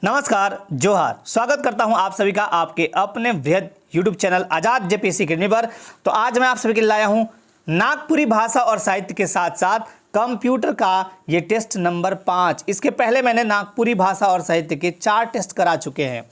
नमस्कार, जोहार। स्वागत करता हूं आप सभी का आपके अपने वृहद यूट्यूब चैनल आजाद जेपीएससी अकेडमी पर। तो आज मैं आप सभी के लिए लाया हूं नागपुरी भाषा और साहित्य के साथ साथ कंप्यूटर का ये टेस्ट नंबर 5। इसके पहले मैंने नागपुरी भाषा और साहित्य के 4 टेस्ट करा चुके हैं।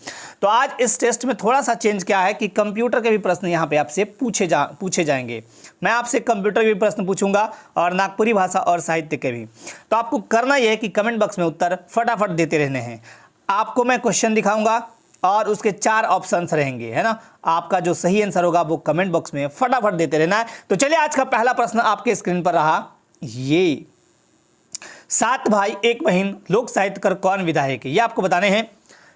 तो आज इस टेस्ट में थोड़ा सा चेंज क्या है कि कंप्यूटर के भी प्रश्न यहाँ पे आपसे पूछे जाएंगे। मैं आपसे कंप्यूटर के भी प्रश्न पूछूंगा और नागपुरी भाषा और साहित्य के भी। तो आपको करना यह है कि कमेंट बॉक्स में उत्तर फटाफट देते रहने हैं। आपको मैं क्वेश्चन दिखाऊंगा और उसके 4 ऑप्शंस रहेंगे, है ना। आपका जो सही आंसर होगा वो कमेंट बॉक्स में फटाफट देते रहना है। तो चलिए, आज का पहला प्रश्न आपके स्क्रीन पर रहा ये, 7 भाई 1 बहन लोक साहित्यकार कौन विधायक है। ये आपको बताने हैं।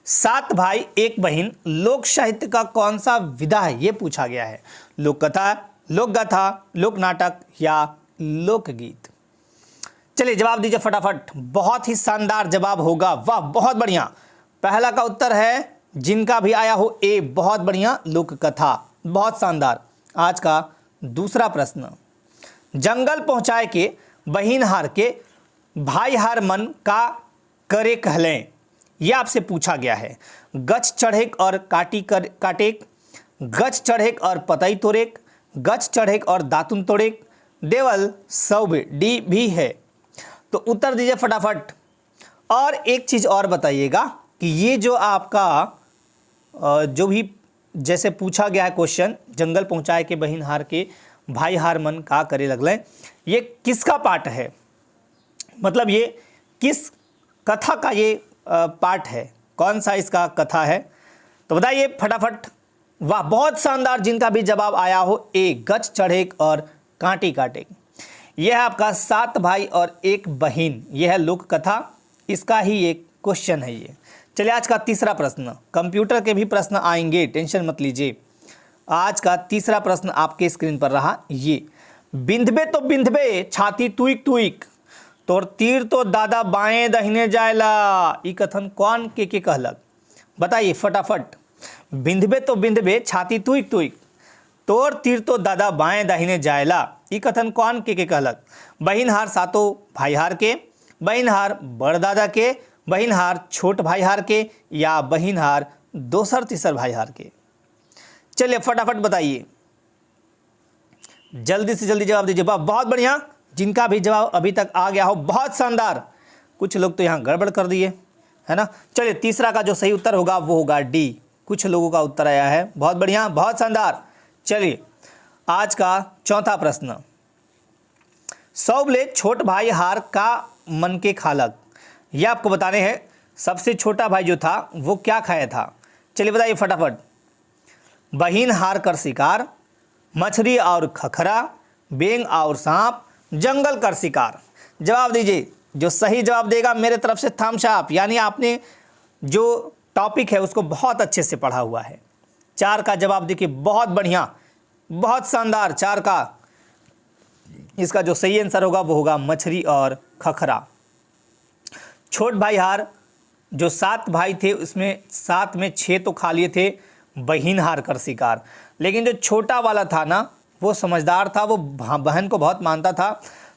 7 भाई 1 बहन लोक साहित्य का कौन सा विधा है, ये पूछा गया है। लोक कथा, लोक गाथा, लोक नाटक या लोकगीत। चलिए जवाब दीजिए फटाफट। बहुत ही शानदार जवाब होगा, वाह बहुत बढ़िया। पहला का उत्तर है जिनका भी आया हो ए, बहुत बढ़िया, लोक कथा, बहुत शानदार। आज का दूसरा प्रश्न, जंगल पहुंचाए के बहिन हार के भाई हार मन का करे कहलें। यह आपसे पूछा गया है। गच चढ़ेक और काटेक, गच चढ़ेक और पतई तोड़ेक, गच चढ़ेक और दातुन तोड़ेक, देवल सब डी भी है। तो उत्तर दीजिए फटाफट। और एक चीज़ और बताइएगा कि ये जो आपका जो भी जैसे पूछा गया है क्वेश्चन, जंगल पहुंचाए के बहिन हार के भाई हार मन का करे लगलें, ये किसका पार्ट है, मतलब ये किस कथा का ये पार्ट है, कौन सा इसका कथा है। तो बताइए फटाफट। वाह बहुत शानदार, जिनका भी जवाब आया हो ए, गच चढ़ेक और कांटी काटेक। यह है आपका 7 भाई और 1 बहिन, यह है लोक कथा, इसका ही एक क्वेश्चन है ये। चलिए आज का तीसरा प्रश्न, कंप्यूटर के भी प्रश्न आएंगे, टेंशन मत लीजिए। आज का तीसरा प्रश्न आपके स्क्रीन पर रहा ये, बिंधबे तो बिंधबे छाती तुइक तुइक, तोर तीर तो दादा बाएं दहिने जायला, ई कथन कौन के कहलक। बताइए फटाफट। बिंधबे तो बिंधबे छाती तुइक तुइक, तोर तीर तो दादा बाएं दाहिने जायला, ई कथन कौन के कहलक। बहिन हार सातों भाई हार के, बहिन हार बड़ दादा के, बहिन हार छोट भाई हार के, या बहिन हार दोसर तीसर भाई हार के। चलिए फटाफट बताइए, जल्दी से जल्दी जवाब दीजिए। बहुत बढ़िया, जिनका भी जवाब अभी तक आ गया हो बहुत शानदार। कुछ लोग तो यहाँ गड़बड़ कर दिए, है ना। चलिए तीसरा का जो सही उत्तर होगा वो होगा डी। कुछ लोगों का उत्तर आया है, बहुत बढ़िया, बहुत शानदार। चलिए आज का चौथा प्रश्न, सौबले छोट भाई हार का मन के खालक। यह आपको बताने हैं सबसे छोटा भाई जो था वो क्या खाया था। चलिए बताइए फटाफट। बहिन हार कर शिकार, मछली और खखरा, बेंग और सांप, जंगल कर शिकार। जवाब दीजिए। जो सही जवाब देगा मेरे तरफ से थम्स अप, यानी आपने जो टॉपिक है उसको बहुत अच्छे से पढ़ा हुआ है। 4 का जवाब देखिए, बहुत बढ़िया, बहुत शानदार। 4 का इसका जो सही आंसर होगा वो होगा मछली और खखरा। छोट भाई हार, जो 7 भाई थे उसमें 7 में 6 तो खा लिए थे बहिन हार कर शिकार, लेकिन जो छोटा वाला था ना वो समझदार था, वो बहन को बहुत मानता था,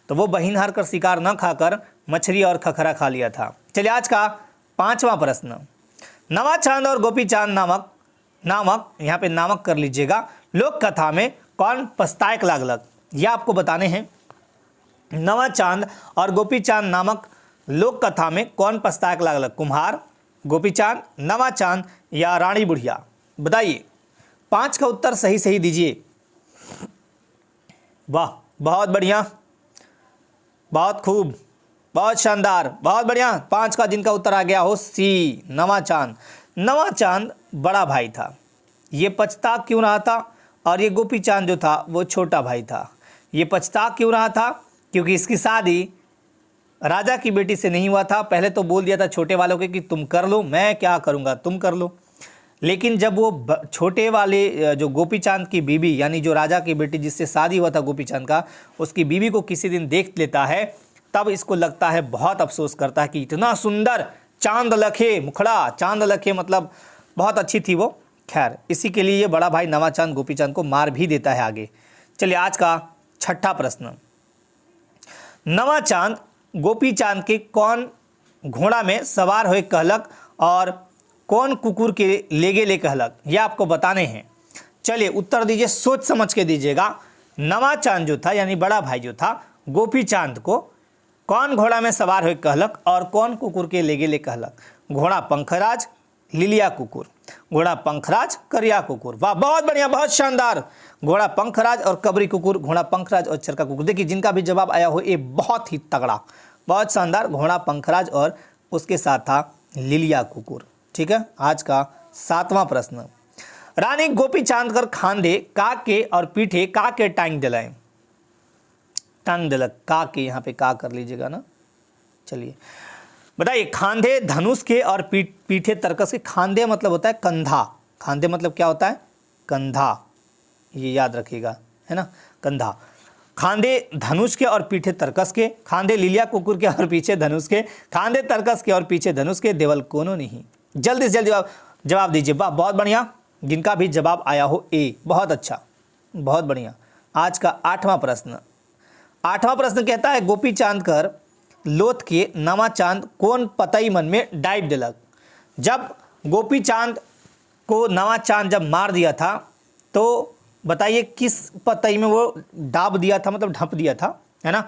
तो वो बहिन हार कर शिकार न खाकर मछली और खखरा खा लिया था। चलिए आज का 5वां प्रश्न, नवा चांद और गोपी चांद नामक यहाँ पे नामक कर लीजिएगा, लोक कथा में कौन पछताएक लागलक। यह आपको बताने हैं। नवा चांद और गोपी चांद नामक लोक कथा में कौन पछताएक लागलक, कुम्हार, गोपी चांद, नवा चांद या रानी बुढ़िया। बताइए। 5 का उत्तर सही सही दीजिए। वाह बहुत बढ़िया, बहुत खूब, बहुत शानदार, बहुत बढ़िया। 5 का जिनका उत्तर आ गया हो सी, नवा चांद। नवा चांद बड़ा भाई था, ये पछता क्यों रहा था, और ये गोपी चांद जो था वो छोटा भाई था। ये पछता क्यों रहा था, क्योंकि इसकी शादी राजा की बेटी से नहीं हुआ था। पहले तो बोल दिया था छोटे वालों के कि तुम कर लो, मैं क्या करूँगा, तुम कर लो। लेकिन जब वो छोटे वाले जो गोपी चांद की बीबी, यानी जो राजा की बेटी जिससे शादी हुआ था गोपी चांद का, उसकी बीबी को किसी दिन देख लेता है, तब इसको लगता है, बहुत अफसोस करता है कि इतना सुंदर चांद लखे मुखड़ा, चांद लखे मतलब बहुत अच्छी थी वो। खैर इसी के लिए ये बड़ा भाई नवा चांद गोपी चांद को मार भी देता है आगे। चलिए आज का 6ठा प्रश्न, नवा चांद गोपी चांद के कौन घोड़ा में सवार हुए कहलक और कौन कुकुर के लेगे ले कहलक, ये आपको बताने हैं। चलिए उत्तर दीजिए, सोच समझ के दीजिएगा। नवा चांद जो था यानी बड़ा भाई जो था गोपी चांद को कौन घोड़ा में सवार हो कहलक और कौन कुकुर के लेगे ले कहलक? घोड़ा पंखराज, लिलिया कुकुर। घोड़ा पंखराज, करिया कुकुर। वाह, बहुत बढ़िया, बहुत शानदार। घोड़ा पंखराज और कबरी कुकुर, घोड़ा पंखराज और चरका कुकुर। देखिए जिनका भी जवाब आया हो ये बहुत ही तगड़ा, बहुत शानदार। घोड़ा पंखराज और उसके साथ था लिलिया कुकुर। ठीक है, आज का 7वां प्रश्न। रानी गोपी चांद कर खांदे का के और पीठे का के टांग दिलाए। टांग दिलक, का के, यहाँ पे का कर लीजिएगा ना। चलिए बताइए, खांधे धनुष के और पीठे तरकस के। खांधे मतलब होता है कंधा, खांधे मतलब क्या होता है? कंधा, ये याद रखिएगा, है ना, कंधा। खांधे धनुष के और पीठे तरकस के। खांधे लिलिया कुकुर के और पीछे धनुष के। खांधे तरकस के और पीछे धनुष के, देवल कोनो नहीं। जल्दी से जल्दी जवाब दीजिए। वाह, बहुत बढ़िया, जिनका भी जवाब आया हो ए, बहुत अच्छा, बहुत बढ़िया। आज का 8वां प्रश्न। 8वां प्रश्न कहता है, गोपी चांद कर लोथ के नवा चांद कौन पतई मन में डाइब दिलक। जब गोपी चांद को नवा चांद जब मार दिया था तो बताइए किस पतई में वो डाब दिया था, मतलब ढप दिया था, है ना।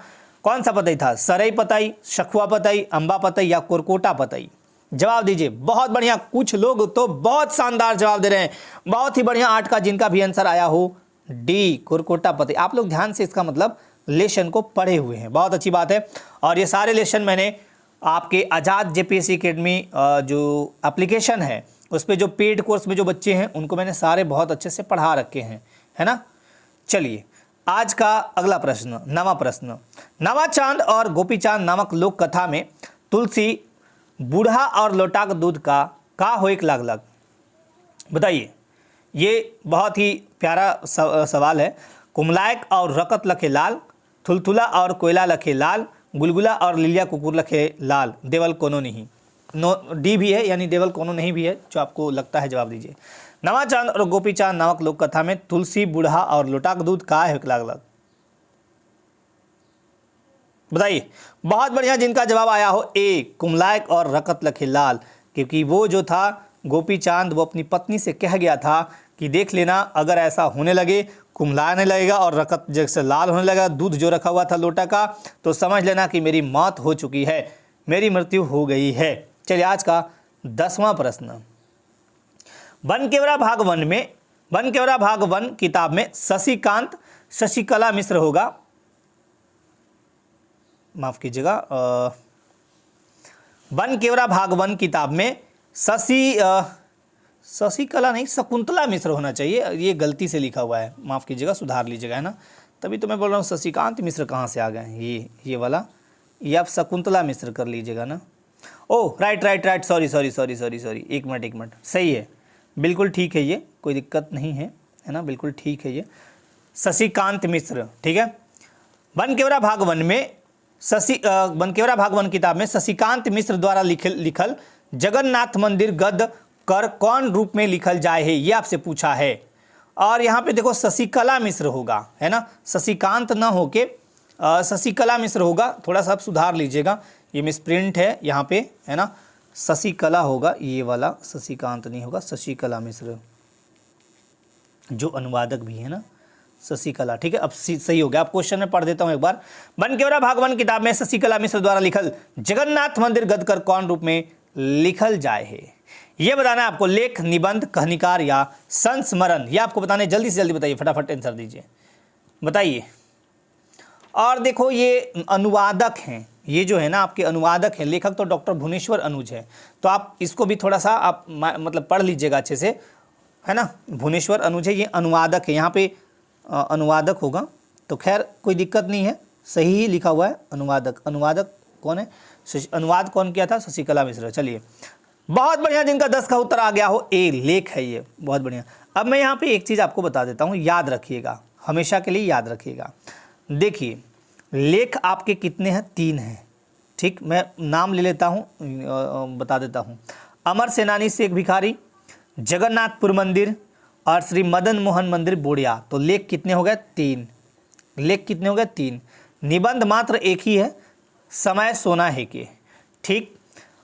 कौन सा पतई था? सरई पतई, शखुआ पतई, अम्बा पतई या कोरकोटा पतई? जवाब दीजिए। बहुत बढ़िया, कुछ लोग तो बहुत शानदार जवाब दे रहे हैं, बहुत ही बढ़िया। 8 का जिनका भी आंसर आया हो डी, कोरकोटा पतई। आप लोग ध्यान से इसका मतलब लेसन को पढ़े हुए हैं, बहुत अच्छी बात है। और ये सारे लेसन मैंने आपके आज़ाद जेपीएससी अकेडमी जो एप्लीकेशन है उस पर जो पेड कोर्स में जो बच्चे हैं उनको मैंने सारे बहुत अच्छे से पढ़ा रखे हैं, है ना। चलिए आज का अगला प्रश्न, 9वां प्रश्न। नवा चांद और गोपी चांद नामक लोक कथा में तुलसी बूढ़ा और लोटा का दूध का होइक लागलक। बताइए, ये बहुत ही प्यारा सवाल है। कुमलायक और रकत लखे लाल, थुलथुला और कोयला लखे लाल, गुलगुला और लिलिया कुकुर लखे लाल, देवल कोनो नहीं। नो, डी भी है, यानी देवल कोनो नहीं भी है, जो आपको लगता है जवाब दीजिए। नवा चांद और गोपी चांद नामक लोक कथा में तुलसी बूढ़ा और लोटा का दूध का होइक लागलक। बताइए। बहुत बढ़िया, जिनका जवाब आया हो ए, कुमलायक और रकत लखे लाल, क्योंकि वो जो था गोपी चांद वो अपनी पत्नी से कह गया था कि देख लेना अगर ऐसा होने लगे, कुमलाने लगेगा और रकत जैसे लाल होने लगा दूध जो रखा हुआ था लोटा का, तो समझ लेना कि मेरी मौत हो चुकी है, मेरी मृत्यु हो गई है। चलिए आज का 10वां प्रश्न। बनकेवरा भाग 1 में, बनकेवरा भाग 1 किताब में शशिकांत शशिकला मिश्र होगा, माफ कीजिएगा, बनकेवरा भाग 1 किताब में शशिकला नहीं, शकुंतला मिश्र होना चाहिए, ये गलती से लिखा हुआ है, माफ़ कीजिएगा, सुधार लीजिएगा, है ना। तभी तो मैं बोल रहा हूँ शशिकांत मिश्र कहाँ से आ गए, ये वाला, ये आप शकुंतला मिश्र कर लीजिएगा ना। ओह राइट, सॉरी, एक मिनट, सही है, बिल्कुल ठीक है, ये कोई दिक्कत नहीं है ना, बिल्कुल ठीक है ये शशिकांत मिश्र, ठीक है। बनकेवरा भाग 1 में बनकेवरा भाग 1 किताब में शशिकांत मिश्र द्वारा लिखल जगन्नाथ मंदिर गद कर कौन रूप में लिखल जाए है, ये आपसे पूछा है। और यहाँ पे देखो शशिकला मिश्र होगा, है ना, शशिकांत ना होके शशिकला मिश्र होगा, थोड़ा सा आप सुधार लीजिएगा, ये मिसप्रिंट है यहाँ पे, है ना, शशिकला होगा, ये वाला शशिकांत नहीं होगा, शशिकला मिश्र जो अनुवादक भी है ना, शशिकला, ठीक है। अब सही हो गया, आप क्वेश्चन में पढ़ देता हूं एक बार। बनकेवरा भाग 1 किताब में शशिकला मिश्र द्वारा लिखल जगन्नाथ मंदिर गद कर कौन रूप में लिखल जाए है, ये बताना है आपको। लेख, निबंध, कहानीकार या संस्मरण, ये आपको बताना है। जल्दी से जल्दी बताइए, फटाफट आंसर दीजिए, बताइए। और देखो ये अनुवादक हैं, ये जो है ना आपके अनुवादक हैं, लेखक तो डॉक्टर भुवनेश्वर अनुज है, तो आप इसको भी थोड़ा सा आप मतलब पढ़ लीजिएगा अच्छे से, है ना। भुवनेश्वर अनुज है, ये अनुवादक है, यहाँ पे अनुवादक होगा, तो खैर कोई दिक्कत नहीं है, सही ही लिखा हुआ है अनुवादक। अनुवादक कौन है? अनुवाद कौन किया था? शशिकला मिश्र। चलिए बहुत बढ़िया, जिनका 10 का उत्तर आ गया हो ए, लेख है ये, बहुत बढ़िया। अब मैं यहाँ पे एक चीज़ आपको बता देता हूँ, याद रखिएगा, हमेशा के लिए याद रखिएगा। देखिए लेख आपके कितने हैं? 3 हैं, ठीक। मैं नाम ले लेता हूँ, बता देता हूँ। अमर सेनानी शेख भिखारी, जगन्नाथपुर मंदिर और श्री मदन मोहन मंदिर बोड़िया। तो लेख कितने हो गए? 3। लेख कितने हो गए? 3। निबंध मात्र एक ही है, समय सोना है के, ठीक।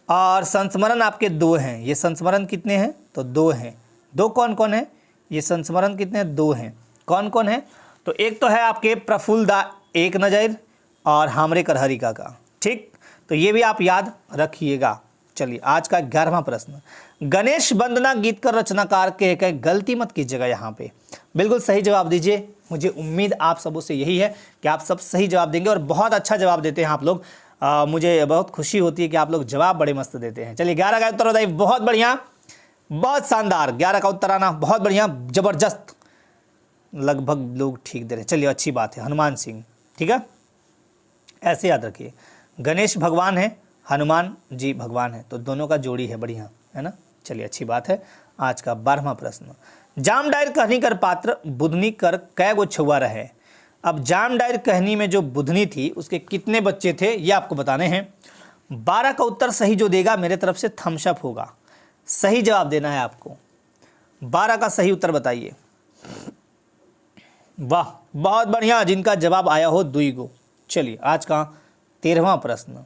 और संस्मरण आपके 2 हैं। ये संस्मरण कितने हैं? तो 2 हैं। 2 कौन कौन है? ये संस्मरण कितने हैं? 2 हैं। कौन कौन है? तो एक तो है आपके प्रफुल्ल दा एक नज़र और हामरे करहरिका का। ठीक, तो ये भी आप याद रखिएगा। चलिए आज का 11वां प्रश्न, गणेश वंदना गीत का रचनाकार के कहे गलती मत कीजिएगा। यहाँ पे बिल्कुल सही जवाब दीजिए। मुझे उम्मीद आप सबों से यही है कि आप सब सही जवाब देंगे और बहुत अच्छा जवाब देते हैं आप लोग। मुझे बहुत खुशी होती है कि आप लोग जवाब बड़े मस्त देते हैं। चलिए 11 का उत्तर बताइए। बहुत बढ़िया, बहुत शानदार। 11 का उत्तर आना बहुत बढ़िया, जबरदस्त। लगभग लोग ठीक दे रहे हैं। चलिए अच्छी बात है। हनुमान सिंह, ठीक है, ऐसे याद रखिए। गणेश भगवान है, हनुमान जी भगवान है, तो दोनों का जोड़ी है, बढ़िया है ना। चलिए अच्छी बात है। आज का 12वां प्रश्न, जाम डायर कहनी कर पात्र बुधनी कर कै गो छुआ रहे। अब जाम डायर कहनी में जो बुधनी थी उसके कितने बच्चे थे ये आपको बताने हैं। 12 का उत्तर सही जो देगा मेरे तरफ से थम्स अप होगा। सही जवाब देना है आपको। 12 का सही उत्तर बताइए। वाह, बहुत बढ़िया, जिनका जवाब आया हो 2 गो। चलिए आज का 13वां प्रश्न,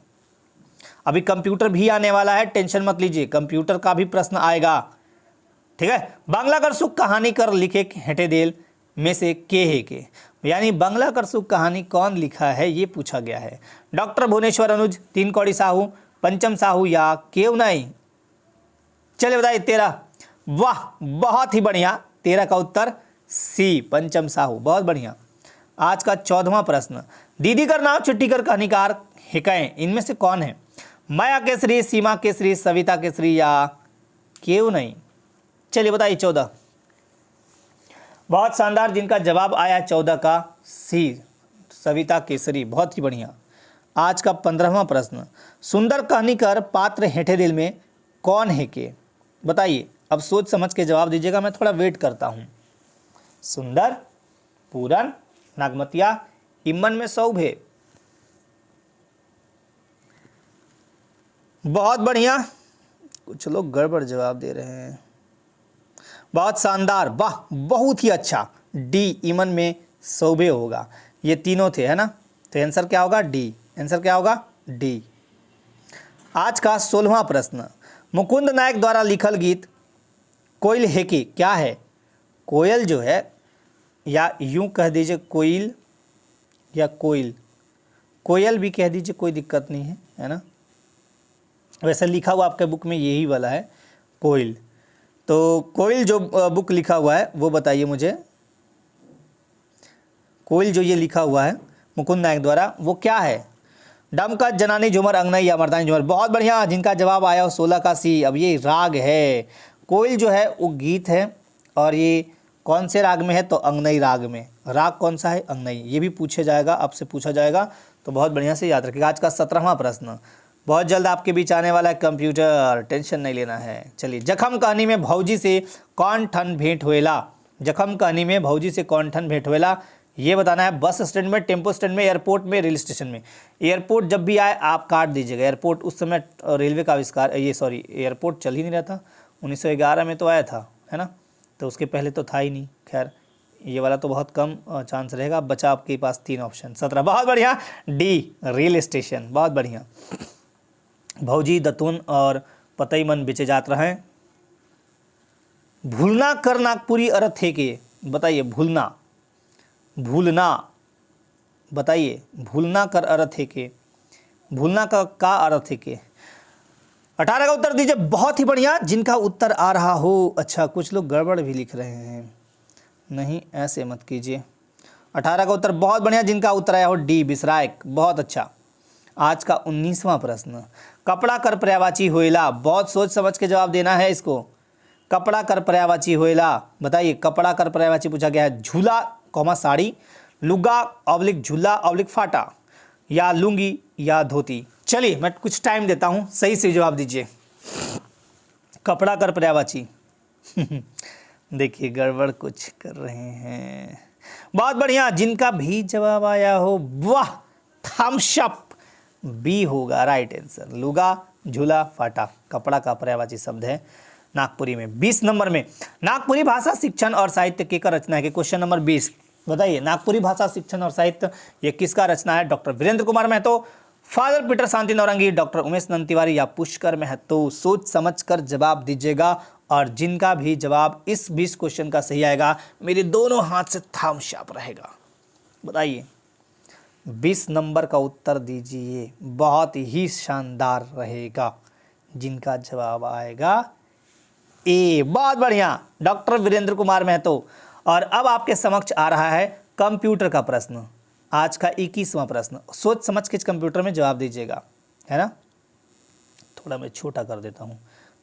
अभी कंप्यूटर भी आने वाला है, टेंशन मत लीजिए, कंप्यूटर का भी प्रश्न आएगा, ठीक है। बांग्ला कर सुख कहानी कर लिखे हेटे देल में से के है के, यानी बांग्ला कर सुख कहानी कौन लिखा है ये पूछा गया है। डॉक्टर भुवनेश्वर अनुज, तीन कौड़ी साहू, पंचम साहू या केव नहीं। चलिए बताइए 13। वाह बहुत ही बढ़िया, 13 का उत्तर सी पंचम साहू, बहुत बढ़िया। आज का 14वां प्रश्न, दीदी कर नाव चिट्ठी कर कहानीकार हिकाएं इनमें से कौन है। माया केसरी, सीमा केसरी, सविता केसरी या केव नहीं। चलिए बताइए 14। बहुत शानदार, जिनका जवाब आया 14 का सी सविता केसरी, बहुत ही बढ़िया। आज का 15वां प्रश्न, सुंदर कहानीकर पात्र हेठे दिल में कौन है के। बताइए, अब सोच समझ के जवाब दीजिएगा, मैं थोड़ा वेट करता हूं। सुंदर, पूरन, नागमतिया, इमन में सौभे। बहुत बढ़िया, कुछ लोग गड़बड़ जवाब दे रहे हैं। बहुत शानदार, वाह बहुत ही अच्छा। डी इमन में सौभे होगा। ये तीनों थे, है ना, तो आंसर क्या होगा? डी। आंसर क्या होगा? डी। आज का 16वां प्रश्न, मुकुंद नायक द्वारा लिखल गीत कोयल है कि क्या है। कोयल जो है, या यूं कह दीजिए कोयल या कोयल, कोयल भी कह दीजिए, कोई दिक्कत नहीं है ना। वैसे लिखा हुआ आपके बुक में यही वाला है कोयल। तो कोयल जो बुक लिखा हुआ है वो बताइए मुझे। कोयल जो ये लिखा हुआ है मुकुंद नायक द्वारा, वो क्या है। डमका, जनानी झूमर, अंगनई या मर्दानी झूमर। बहुत बढ़िया, जिनका जवाब आया हो 16 का सी। अब ये राग है। कोयल जो है वो गीत है, और ये कौन से राग में है, तो अंगनई राग में। राग कौन सा है? अंगनई। ये भी पूछे जाएगा, आपसे पूछा जाएगा, तो बहुत बढ़िया से याद रखिएगा। आज का 17वां प्रश्न, बहुत जल्द आपके बीच आने वाला है कंप्यूटर, टेंशन नहीं लेना है। चलिए, जखम कहानी में भौजी से कौन ठन भेंट हुएला। जखम कहानी में भौजी से कौन ठन भेंट हुएला ये बताना है। बस स्टैंड में, टेम्पो स्टैंड में, एयरपोर्ट में, रेल स्टेशन में। एयरपोर्ट जब भी आए आप काट दीजिएगा। एयरपोर्ट उस समय रेलवे का आविष्कार, ये सॉरी एयरपोर्ट चल ही नहीं रहा था, 1911 में तो आया था, है ना, तो उसके पहले तो था ही नहीं। खैर ये वाला तो बहुत कम चांस रहेगा। बचा आपके पास 3 ऑप्शन। 17, बहुत बढ़िया, डी रेल स्टेशन, बहुत बढ़िया। भौजी दतुन और पतई मन बेचे जात रहे। भूलना कर नागपुरी अर्थ है के। बताइए, भूलना, भूलना, बताइए, भूलना कर अर्थ है के। भूलना का अर्थ है के। 18 का उत्तर दीजिए। बहुत ही बढ़िया, जिनका उत्तर आ रहा हो। अच्छा, कुछ लोग गड़बड़ भी लिख रहे हैं, नहीं ऐसे मत कीजिए। 18 का उत्तर बहुत बढ़िया, जिनका उत्तर आया हो डी विसरायक, बहुत अच्छा। आज का 19वां प्रश्न, कपड़ा कर पर्यायवाची होइला। बहुत सोच समझ के जवाब देना है इसको। कपड़ा कर पर्यायवाची होइला, बताइए, कपड़ा कर पर्यायवाची पूछा गया है। झूला कौमा साड़ी, लुगा ऑब्लिक झूला ऑब्लिक फाटा, या लुंगी या धोती। चलिए मैं कुछ टाइम देता हूं, सही से जवाब दीजिए। कपड़ा कर पर्यायवाची देखिए गड़बड़ कुछ कर रहे हैं। बहुत बढ़िया, जिनका भी जवाब आया हो, वाह, थम्स अप, बी होगा राइट आंसर। लुगा झूला फाटा कपड़ा का पर्यायवाची शब्द है नागपुरी में। 20 नंबर में, नागपुरी भाषा शिक्षण और साहित्य के का रचना है कि क्वेश्चन नंबर 20। बताइए, नागपुरी भाषा शिक्षण और साहित्य ये किसका रचना है। Doctor Virendra Kumar Mahto, father Peter Shanti Naurangi, doctor Umesh Nand Tiwari या पुष्कर महतो? सोच समझकर जवाब दीजिएगा और जिनका भी जवाब इस 20 क्वेश्चन का सही आएगा मेरे दोनों हाथ से थाम्स अप रहेगा। बताइए 20 नंबर का उत्तर दीजिए, बहुत ही शानदार रहेगा। जिनका जवाब आएगा ए। बहुत बढ़िया, डॉक्टर वीरेंद्र कुमार महतो। और अब आपके समक्ष आ रहा है कंप्यूटर का प्रश्न, आज का 21वां प्रश्न। सोच समझ के इस कंप्यूटर में जवाब दीजिएगा, है ना। थोड़ा मैं छोटा कर देता हूं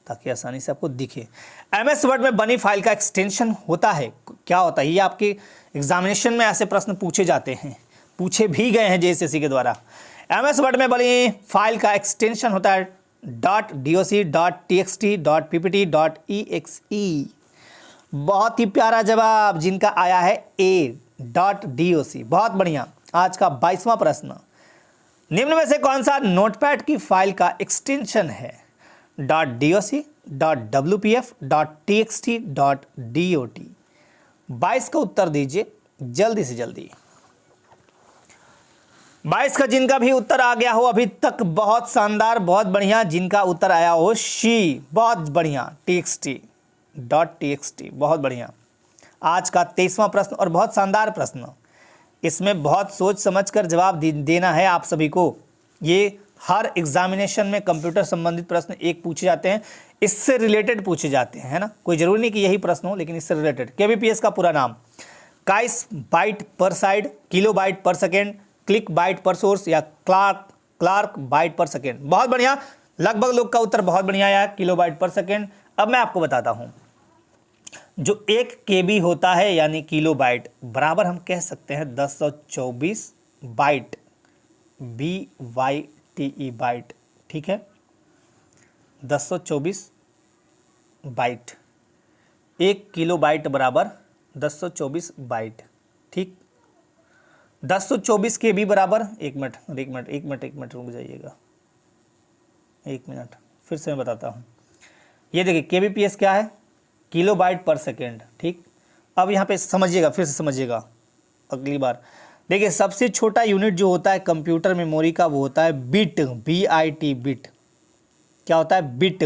ताकि आसानी से आपको दिखे। एमएस वर्ड में बनी फाइल का एक्सटेंशन होता है, क्या होता है? ये आपके एग्जामिनेशन में ऐसे प्रश्न पूछे जाते हैं, पूछे भी गए हैं जेएसएससी के द्वारा। एमएस वर्ड में बनी फाइल का एक्सटेंशन होता है .doc, .txt, .ppt, .exe। बहुत ही प्यारा जवाब जिनका आया है ए .doc। बहुत बढ़िया। आज का 22वां प्रश्न, निम्न में से कौन सा नोटपैड की फाइल का एक्सटेंशन है? .doc, .wpf, .txt, .dot। 22 का उत्तर दीजिए जल्दी से जल्दी। 22 का जिनका भी उत्तर आ गया हो अभी तक, बहुत शानदार, बहुत बढ़िया। जिनका उत्तर आया हो शी, बहुत बढ़िया, .txt, बहुत बढ़िया। आज का 23वां प्रश्न और बहुत शानदार प्रश्न, इसमें बहुत सोच समझकर जवाब देना है आप सभी को। ये हर एग्जामिनेशन में कंप्यूटर संबंधित प्रश्न एक पूछे जाते हैं, इससे रिलेटेड पूछे जाते हैं, है ना। कोई जरूरी नहीं कि यही प्रश्न हो, लेकिन इससे रिलेटेड। केबीपीएस का पूरा नाम? काइस बाइट पर साइड, किलो बाइट पर सेकेंड, क्लिक बाइट पर सोर्स या क्लार्क बाइट पर सेकेंड? बहुत बढ़िया, लगभग लोग का उत्तर बहुत बढ़िया आया, किलो बाइट पर सेकेंड। अब मैं आपको बताता हूं, जो 1 केबी होता है यानी किलो बाइट बराबर हम कह सकते हैं 1024 बाइट, BYTE बाइट, ठीक है। 1024 बाइट, 1 किलो बाइट बराबर 1024 बाइट, ठीक। 1024 केबी बराबर, एक मिनट रुक जाइएगा, 1 मिनट, फिर से मैं बताता हूँ। ये देखिए केबीपीएस क्या है? किलो बाइट पर सेकेंड, ठीक। अब यहाँ पे समझिएगा, फिर से समझिएगा अगली बार। देखिए सबसे छोटा यूनिट जो होता है कंप्यूटर मेमोरी का वो होता है बिट, BIT, बिट। क्या होता है? बिट।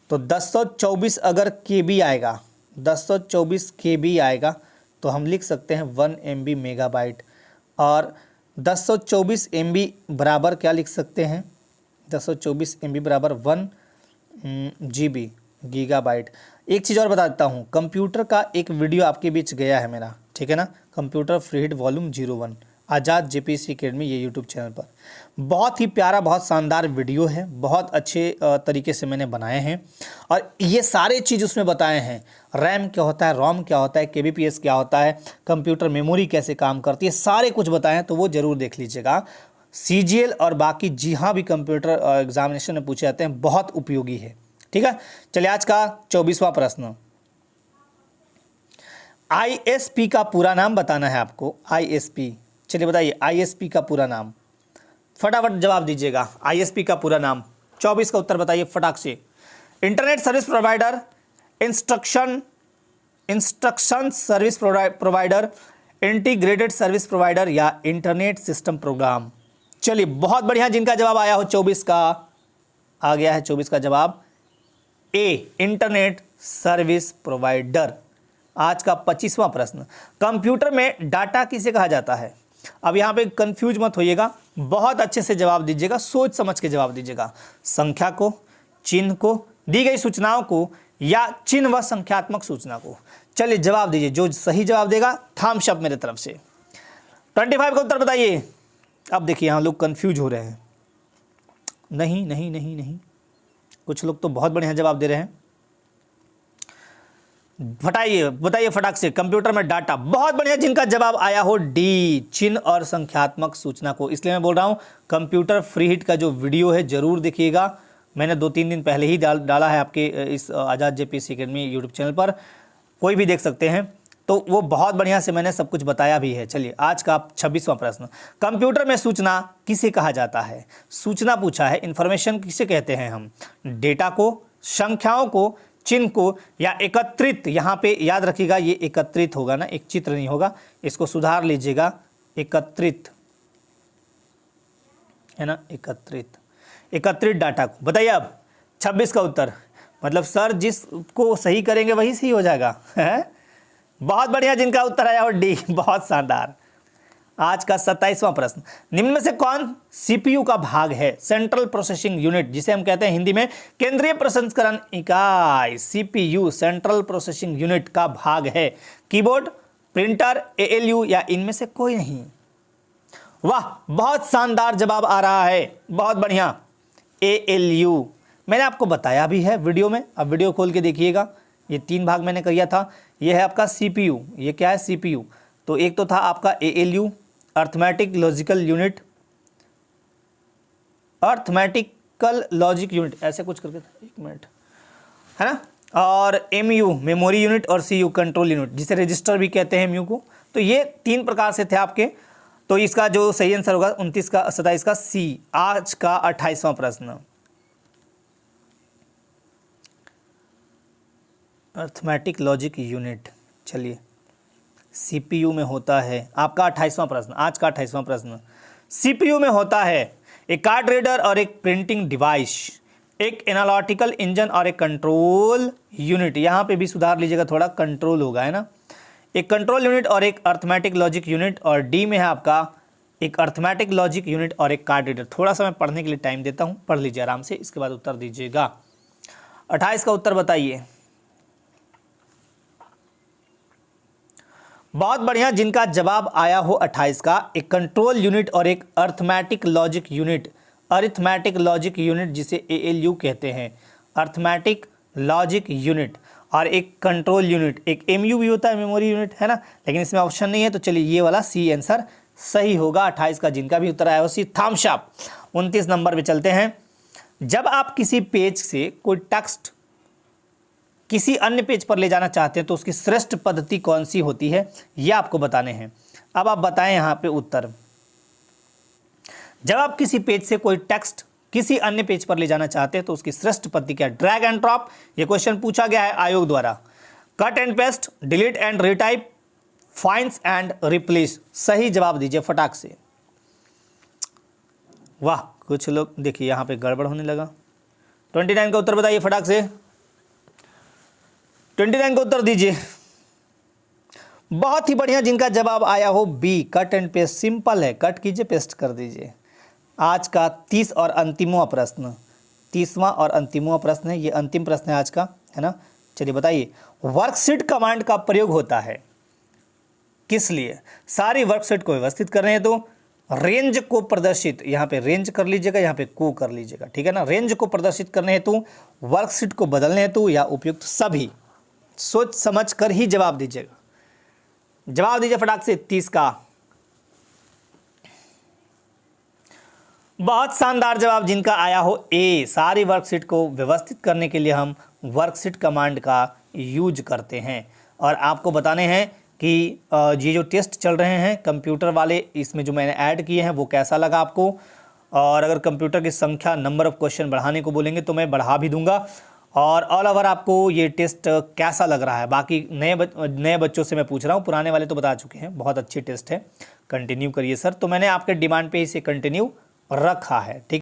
तो 1024 अगर केबी आएगा, 1024 केबी आएगा तो हम लिख सकते हैं 1 MB मेगाबाइट। और 1024 MB बराबर क्या लिख सकते हैं? 1024 MB बराबर 1 GB, गीगाबाइट। एक चीज़ और बता देता हूँ, कंप्यूटर का एक वीडियो आपके बीच गया है मेरा, ठीक है ना, कंप्यूटर फ्री हिट वॉल्यूम 01, आज़ाद JPSC अकेडमी, ये यूट्यूब चैनल पर। बहुत ही प्यारा, बहुत शानदार वीडियो है, बहुत अच्छे तरीके से मैंने बनाए हैं और ये सारे चीज़ उसमें बताए हैं। रैम क्या होता है, रोम क्या होता है, केबीपीएस क्या होता है, कंप्यूटर मेमोरी कैसे काम करती है, सारे कुछ बताए हैं, तो वो ज़रूर देख लीजिएगा। CGL और बाकी जी हाँ भी कंप्यूटर एग्जामिनेशन में पूछे जाते हैं, बहुत उपयोगी है, ठीक है। चलिए आज का 24वां प्रश्न, ISP का पूरा नाम बताना है आपको। ISP, चलिए बताइए ISP का पूरा नाम, फटाफट जवाब दीजिएगा। ISP का पूरा नाम, 24 का उत्तर बताइए फटाक से। Internet service provider, instruction service provider, integrated service provider या इंटरनेट सिस्टम प्रोग्राम? चलिए बहुत बढ़िया, जिनका जवाब आया हो 24 का, आ गया है 24 का जवाब ए, इंटरनेट सर्विस प्रोवाइडर। आज का 25वां प्रश्न, कंप्यूटर में डाटा किसे कहा जाता है? अब यहाँ पे कंफ्यूज मत होइएगा, बहुत अच्छे से जवाब दीजिएगा, सोच समझ के जवाब दीजिएगा। संख्या को, चिन्ह को, दी गई सूचनाओं को या चिन्ह व संख्यात्मक सूचना को? चलिए जवाब दीजिए, जो सही जवाब देगा थम्स अप मेरे तरफ से। 25 का उत्तर बताइए। अब देखिए यहाँ लोग कंफ्यूज हो रहे हैं, नहीं नहीं नहीं नहीं, कुछ लोग तो बहुत बढ़िया जवाब दे रहे हैं। बताइए फटाक से, कंप्यूटर में डाटा, बहुत बढ़िया। जिनका जवाब आया हो डी, चिन्ह और संख्यात्मक सूचना को, इसलिए मैं बोल रहा हूं कंप्यूटर फ्री हिट का जो वीडियो है जरूर देखिएगा। मैंने 2-3 दिन पहले ही डाला है आपके इस आज़ाद JPSC अकेडमी यूट्यूब चैनल पर, कोई भी देख सकते हैं, तो वो बहुत बढ़िया से मैंने सब कुछ बताया भी है। चलिए आज का 26वां प्रश्न, कंप्यूटर में सूचना किसे कहा जाता है? सूचना पूछा है, इन्फॉर्मेशन किसे कहते हैं हम? डेटा को, संख्याओं को, चिन्ह को या एकत्रित? यहाँ पे याद रखिएगा ये एकत्रित होगा ना, एक चित्र नहीं होगा, इसको सुधार लीजिएगा, एकत्रित। है ना, एकत्रित डाटा को। बताइए अब 26 का उत्तर, मतलब सर जिसको सही करेंगे वही सही हो जाएगा है? बहुत बढ़िया, जिनका उत्तर आया हो डी, बहुत शानदार। आज का 27वां प्रश्न, निम्न में से कौन सीपीयू का भाग है? सेंट्रल प्रोसेसिंग यूनिट, जिसे हम कहते हैं हिंदी में केंद्रीय प्रसंस्करण इकाई। सीपीयू सेंट्रल प्रोसेसिंग यूनिट का भाग है। कीबोर्ड, प्रिंटर, एएलयू या इनमें से कोई नहीं? वाह, बहुत शानदार जवाब आ रहा है, बहुत बढ़िया, एएलयू। मैंने आपको बताया भी है वीडियो में, अब वीडियो खोल के देखिएगा। ये 3 भाग मैंने किया था। ये है आपका सीपीयू, ये क्या है सीपीयू, तो एक तो था आपका ALU, arithmetic logical unit, arithmetical logic unit, ऐसे कुछ करके था, 1 मिनट, है ना, और एमयू मेमोरी यूनिट, और सीयू कंट्रोल यूनिट, जिसे रजिस्टर भी कहते हैं एमयू को। तो ये 3 प्रकार से थे आपके। तो इसका जो सही आंसर होगा 29 का 27 का सी। आज का 28वां प्रश्न, अर्थमेटिक लॉजिक यूनिट, चलिए सीपीयू में होता है। आपका 28वां प्रश्न, आज का 28वां प्रश्न, सीपीयू में होता है एक कार्ड रीडर और एक प्रिंटिंग डिवाइस, एक एनालिटिकल इंजन और एक कंट्रोल यूनिट। यहाँ पे भी सुधार लीजिएगा थोड़ा, कंट्रोल होगा, है ना, एक कंट्रोल यूनिट और एक अर्थमेटिक लॉजिक यूनिट, और डी में है आपका एक अर्थमेटिक लॉजिक यूनिट और एक कार्ड रीडर। थोड़ा सा मैं पढ़ने के लिए टाइम देता हूँ, पढ़ लीजिए आराम से, इसके बाद उत्तर दीजिएगा। 28 का उत्तर बताइए। बहुत बढ़िया, जिनका जवाब आया हो 28 का, एक कंट्रोल यूनिट और एक arithmetic logic unit, arithmetic logic unit जिसे एएलयू कहते हैं, अर्थमेटिक लॉजिक यूनिट, और एक कंट्रोल यूनिट, एक एमयू भी होता है मेमोरी यूनिट, है ना, लेकिन इसमें ऑप्शन नहीं है, तो चलिए ये वाला सी आंसर सही होगा 28 का, जिनका भी उत्तर आया हो सी। Thums up. 29 नंबर पे चलते हैं। जब आप किसी पेज से कोई टेक्स्ट किसी अन्य पेज पर ले जाना चाहते हैं तो उसकी श्रेष्ठ पद्धति कौन सी होती है, ये आपको बताने हैं। अब आप बताएं यहाँ पे उत्तर। जब आप किसी पेज से कोई टेक्स्ट किसी अन्य पेज पर ले जाना चाहते हैं तो उसकी श्रेष्ठ पद्धति क्या है? ड्रैग एंड ड्रॉप, ये क्वेश्चन पूछा गया है आयोग द्वारा। Cut and paste, delete and retype, finds and replace. सही जवाब दीजिए फटाक से। वाह, कुछ लोग देखिए यहाँ पे गड़बड़ होने लगा। 29 का उत्तर बताइए फटाक से, 29 का उत्तर दीजिए। बहुत ही बढ़िया, जिनका जवाब आया हो B, cut and paste. Simple है, कट कीजिए पेस्ट कर दीजिए। आज का 30 और अंतिमवां प्रश्न, 30वां और अंतिमवां प्रश्न है, ये अंतिम प्रश्न है आज का, है ना। चलिए बताइए, वर्कशीट कमांड का प्रयोग होता है किस लिए? सारी वर्कशीट को व्यवस्थित कर रहे हैं तो रेंज को प्रदर्शित, यहाँ पे रेंज कर लीजिएगा, यहाँ पे को कर लीजिएगा, ठीक है ना। रेंज को प्रदर्शित करने हेतु, वर्कशीट को बदलने हेतु, या उपयुक्त सभी। सोच समझ कर ही जवाब दीजिएगा। जवाब दीजिए फटाक से 30 का। बहुत शानदार जवाब जिनका आया हो ए, सारी वर्कशीट को व्यवस्थित करने के लिए हम वर्कशीट कमांड का यूज करते हैं। और आपको बताने हैं कि ये जो टेस्ट चल रहे हैं कंप्यूटर वाले, इसमें जो मैंने ऐड किए हैं वो कैसा लगा आपको। और अगर कंप्यूटर की संख्या, नंबर ऑफ क्वेश्चन बढ़ाने को बोलेंगे तो मैं बढ़ा भी दूंगा। और ऑल ओवर आपको ये टेस्ट कैसा लग रहा है? बाकी नए बच्चों से मैं पूछ रहा हूँ, पुराने वाले तो बता चुके हैं, बहुत अच्छी टेस्ट है, कंटिन्यू करिए सर। तो मैंने आपके डिमांड पे इसे कंटिन्यू रखा है, ठीक।